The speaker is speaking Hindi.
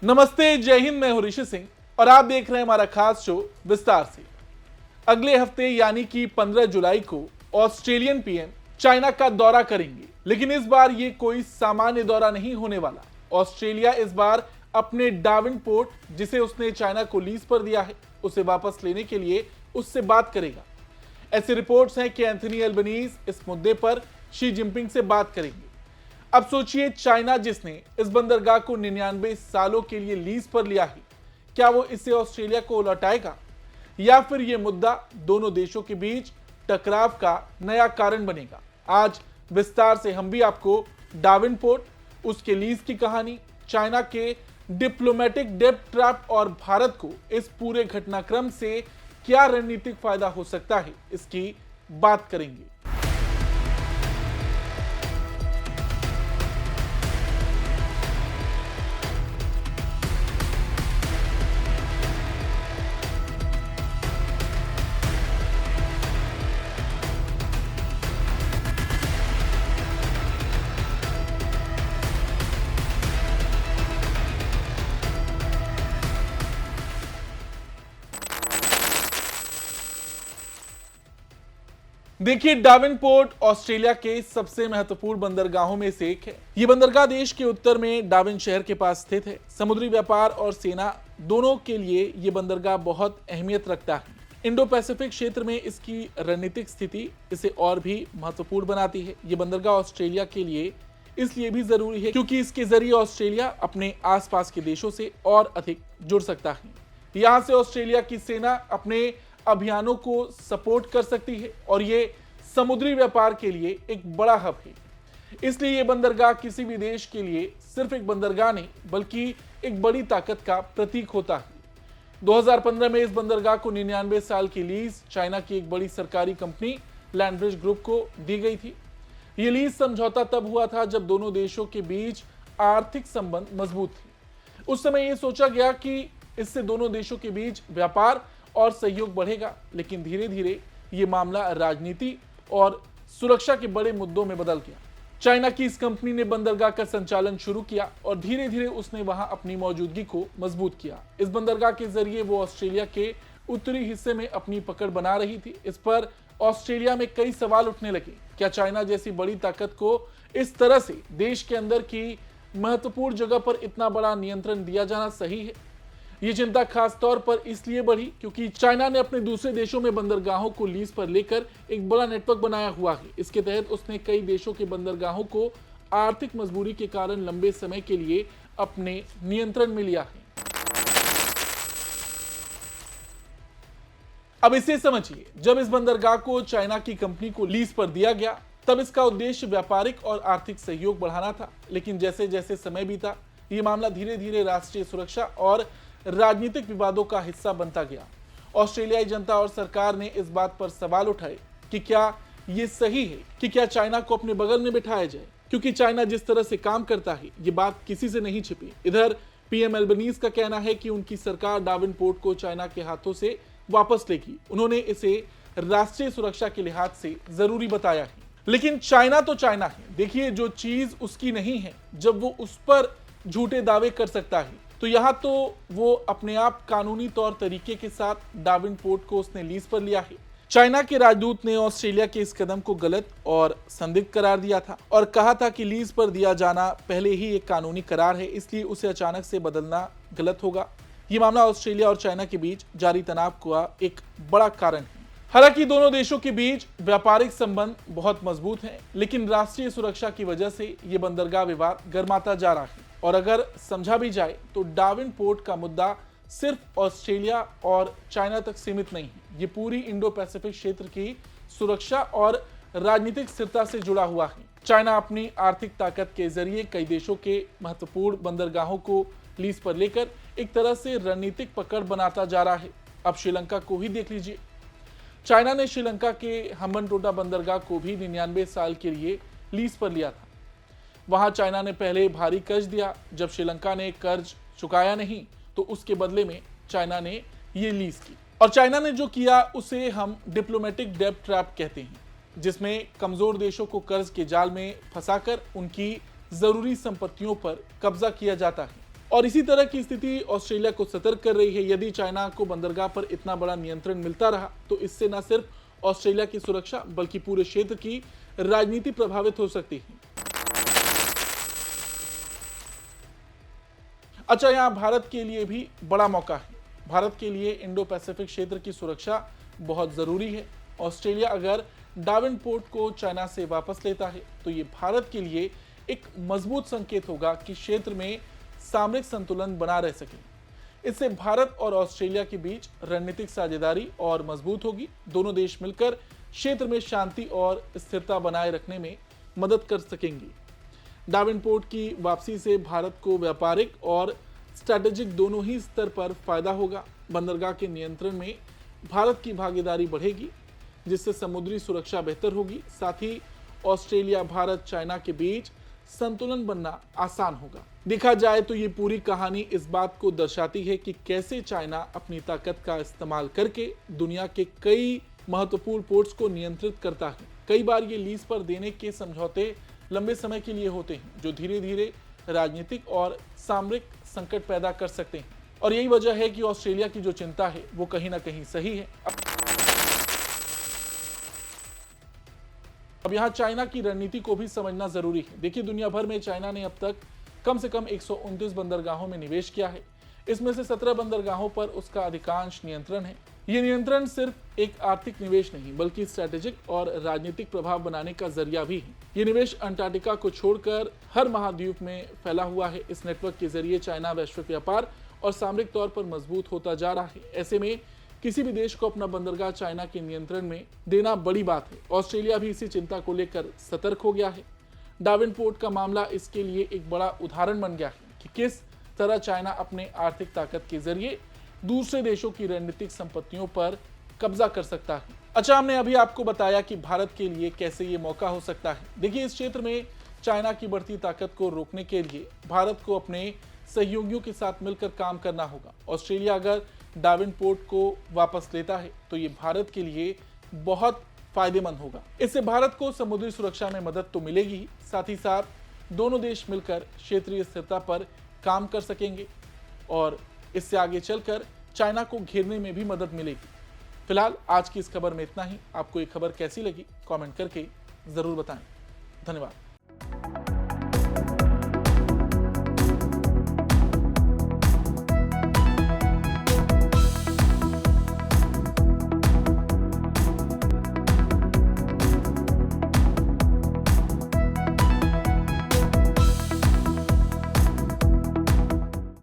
नमस्ते, जय हिंद। मैं हूं ऋषि सिंह और आप देख रहे हैं हमारा खास शो विस्तार से। अगले हफ्ते यानी कि 15 जुलाई को ऑस्ट्रेलियन पीएम चाइना का दौरा करेंगे, लेकिन इस बार ये कोई सामान्य दौरा नहीं होने वाला। ऑस्ट्रेलिया इस बार अपने डार्विन पोर्ट, जिसे उसने चाइना को लीज पर दिया है, उसे वापस लेने के लिए उससे बात करेगा। ऐसी रिपोर्ट्स हैं कि एंथनी एल्बनीज इस मुद्दे पर शी जिनपिंग से बात करेंगे। अब सोचिए, चाइना जिसने इस बंदरगाह को 99 सालों के लिए लीज पर लिया है, क्या वो इसे ऑस्ट्रेलिया को लौटाएगा या फिर यह मुद्दा दोनों देशों के बीच टकराव का नया कारण बनेगा? आज विस्तार से हम भी आपको डार्विन पोर्ट, उसके लीज की कहानी, चाइना के डिप्लोमेटिक डेब्ट ट्रैप और भारत को इस पूरे घटनाक्रम से क्या रणनीतिक फायदा हो सकता है, इसकी बात करेंगे। देखिए, डार्विन पोर्ट ऑस्ट्रेलिया के सबसे महत्वपूर्ण बंदरगाहों में से एक है। यह बंदरगाह देश के उत्तर में डार्विन शहर के पास स्थित है। समुद्री व्यापार और सेना दोनों के लिए यह बंदरगाह बहुत अहमियत रखता है। इंडो पैसिफिक क्षेत्र में इसकी रणनीतिक स्थिति इसे और भी महत्वपूर्ण बनाती है। यह बंदरगाह ऑस्ट्रेलिया के लिए इसलिए भी जरूरी है क्योंकि इसके जरिए ऑस्ट्रेलिया अपने आसपास के देशों से और अधिक जुड़ सकता है। यहां से ऑस्ट्रेलिया की सेना अपने अभियानों को सपोर्ट कर सकती है और ये समुद्री व्यापार के लिए एक बड़ा हब है। इसलिए ये बंदरगाह किसी भी देश के लिए सिर्फ एक बंदरगाह नहीं, बल्कि एक बड़ी ताकत का प्रतीक होता है। 2015 में इस बंदरगाह को 99 साल की लीज चाइना की एक बड़ी सरकारी कंपनी लैंडब्रिज ग्रुप को दी गई थी। ये लीज समझौता तब हुआ था जब दोनों देशों के बीच आर्थिक संबंध मजबूत थे। उस समय यह सोचा गया कि इससे दोनों देशों के बीच व्यापार और सहयोग बढ़ेगा, लेकिन धीरे धीरे ये मामला राजनीति और सुरक्षा के बड़े मुद्दों में बदल गया। चाइना की इस कंपनी ने बंदरगाह का संचालन शुरू किया और धीरे धीरे उसने वहां अपनी मौजूदगी को मजबूत किया। इस बंदरगाह के जरिए वो ऑस्ट्रेलिया के उत्तरी हिस्से में अपनी पकड़ बना रही थी। इस पर ऑस्ट्रेलिया में कई सवाल उठने लगे। क्या चाइना जैसी बड़ी ताकत को इस तरह से देश के अंदर की महत्वपूर्ण जगह पर इतना बड़ा नियंत्रण दिया जाना सही है? ये चिंता खास तौर पर इसलिए बढ़ी क्योंकि चाइना ने अपने दूसरे देशों में बंदरगाहों को लीज पर लेकर एक बड़ा नेटवर्क बनाया हुआ है। इसके तहत उसने कई देशों के बंदरगाहों को आर्थिक मजबूरी के कारण लंबे समय के लिए अपने नियंत्रण में लिया है। अब इसे समझिए, जब इस बंदरगाह को चाइना की कंपनी को लीज पर दिया गया, तब इसका उद्देश्य व्यापारिक और आर्थिक सहयोग बढ़ाना था। लेकिन जैसे जैसे समय बीता, ये मामला धीरे धीरे राष्ट्रीय सुरक्षा और राजनीतिक विवादों का हिस्सा बनता गया। ऑस्ट्रेलियाई जनता और सरकार ने इस बात पर सवाल उठाए कि क्या यह सही है कि क्या चाइना को अपने बगल में बिठाया जाए, क्योंकि चाइना जिस तरह से काम करता है, ये बात किसी से नहीं छिपी। इधर पीएम एल्बनीज का कहना है कि उनकी सरकार डार्विन पोर्ट को चाइना के हाथों से वापस लेगी। उन्होंने इसे राष्ट्रीय सुरक्षा के लिहाज से जरूरी बताया है। लेकिन चाइना तो चाइना है। देखिए, जो चीज उसकी नहीं है, जब वो उस पर झूठे दावे कर सकता है, तो यहां तो वो अपने आप कानूनी तौर तरीके के साथ डार्विन पोर्ट को उसने लीज पर लिया है। चाइना के राजदूत ने ऑस्ट्रेलिया के इस कदम को गलत और संदिग्ध करार दिया था और कहा था कि लीज पर दिया जाना पहले ही एक कानूनी करार है, इसलिए उसे अचानक से बदलना गलत होगा। ये मामला ऑस्ट्रेलिया और चाइना के बीच जारी तनाव का एक बड़ा कारण है। हालांकि दोनों देशों के बीच व्यापारिक संबंध बहुत मजबूत हैं, लेकिन राष्ट्रीय सुरक्षा की वजह से ये बंदरगाह विवाद गर्माता जा रहा है। और अगर समझा भी जाए तो डार्विन पोर्ट का मुद्दा सिर्फ ऑस्ट्रेलिया और चाइना तक सीमित नहीं है। ये पूरी इंडो पैसिफिक क्षेत्र की सुरक्षा और राजनीतिक स्थिरता से जुड़ा हुआ है। चाइना अपनी आर्थिक ताकत के जरिए कई देशों के महत्वपूर्ण बंदरगाहों को लीज पर लेकर एक तरह से रणनीतिक पकड़ बनाता जा रहा है। अब श्रीलंका को ही देख लीजिए। चाइना ने श्रीलंका के हम्बनटोटा बंदरगाह को भी 99 साल के लिए लीज पर लिया था। वहां चाइना ने पहले भारी कर्ज दिया। जब श्रीलंका ने कर्ज चुकाया नहीं, तो उसके बदले में चाइना ने ये लीज की। और चाइना ने जो किया उसे हम डिप्लोमेटिक डेब्ट ट्रैप कहते हैं, जिसमें कमजोर देशों को कर्ज के जाल में फंसाकर उनकी जरूरी संपत्तियों पर कब्जा किया जाता है और इसी तरह की स्थिति ऑस्ट्रेलिया को सतर्क कर रही है। यदि चाइना को बंदरगाह पर इतना बड़ा नियंत्रण मिलता रहा तो इससे न सिर्फ ऑस्ट्रेलिया की सुरक्षा बल्कि पूरे क्षेत्र की राजनीति प्रभावित हो सकती है। अच्छा, यहां भारत के लिए भी बड़ा मौका है। भारत के लिए इंडो पैसिफिक क्षेत्र की सुरक्षा बहुत जरूरी है। ऑस्ट्रेलिया अगर डावेनपोर्ट को चाइना से वापस लेता है तो ये भारत के लिए एक मजबूत संकेत होगा कि क्षेत्र में सामरिक संतुलन बना रह सके। इससे भारत और ऑस्ट्रेलिया के बीच रणनीतिक साझेदारी और मजबूत होगी। दोनों देश मिलकर क्षेत्र में शांति और स्थिरता बनाए रखने में मदद कर सकेंगे। डावेनपोर्ट की वापसी से भारत को व्यापारिक और स्ट्रैटेजिक दोनों ही स्तर पर फायदा होगा। बंदरगाह के नियंत्रण में भारत की भागीदारी बढ़ेगी, जिससे समुद्री सुरक्षा बेहतर होगी। साथ ही ऑस्ट्रेलिया, भारत, चाइना के बीच संतुलन बनना आसान होगा। देखा जाए तो ये पूरी कहानी इस बात को दर्शाती है कि कैसे चाइना अपनी ताकत का इस्तेमाल करके दुनिया के कई महत्वपूर्ण पोर्ट्स को नियंत्रित करता है। कई बार ये लीज पर देने के समझौते लंबे समय के लिए होते हैं, जो धीरे धीरे राजनीतिक और सामरिक संकट पैदा कर सकते हैं। और यही वजह है कि ऑस्ट्रेलिया की जो चिंता है वो कहीं ना कहीं सही है। अब यहाँ चाइना की रणनीति को भी समझना जरूरी है। देखिए, दुनिया भर में चाइना ने अब तक कम से कम 129 बंदरगाहों में निवेश किया है। इसमें से 17 बंदरगाहों पर उसका अधिकांश नियंत्रण है। ये नियंत्रण सिर्फ एक आर्थिक निवेश नहीं बल्कि स्ट्रैटेजिक और राजनीतिक प्रभाव बनाने का जरिया भी है। ये निवेश अंटार्कटिका को छोड़कर हर महाद्वीप में फैला हुआ है। इस नेटवर्क के जरिए चाइना वैश्विक व्यापार और सामरिक तौर पर मजबूत होता जा रहा है। ऐसे में किसी भी देश को अपना बंदरगाह चाइना के नियंत्रण में देना बड़ी बात है। ऑस्ट्रेलिया भी इसी चिंता को लेकर सतर्क हो गया है। डावेनपोर्ट का मामला इसके लिए एक बड़ा उदाहरण बन गया है कि किस तरह चाइना अपने आर्थिक ताकत के जरिए दूसरे देशों की रणनीतिक संपत्तियों पर कब्जा कर सकता है। अच्छा, हमने अभी आपको बताया कि भारत के लिए कैसे ये मौका हो सकता है। देखिए, इस क्षेत्र में चाइना की बढ़ती ताकत को रोकने के लिए भारत को अपने सहयोगियों के साथ मिलकर काम करना होगा। ऑस्ट्रेलिया अगर डावेनपोर्ट को वापस लेता है तो ये भारत के लिए बहुत फायदेमंद होगा। इससे भारत को समुद्री सुरक्षा में मदद तो मिलेगी ही, साथ ही साथ दोनों देश मिलकर क्षेत्रीय स्थिरता पर काम कर सकेंगे और इससे आगे चलकर चाइना को घेरने में भी मदद मिलेगी। फिलहाल आज की इस खबर में इतना ही। आपको ये खबर कैसी लगी कमेंट करके जरूर बताएं। धन्यवाद।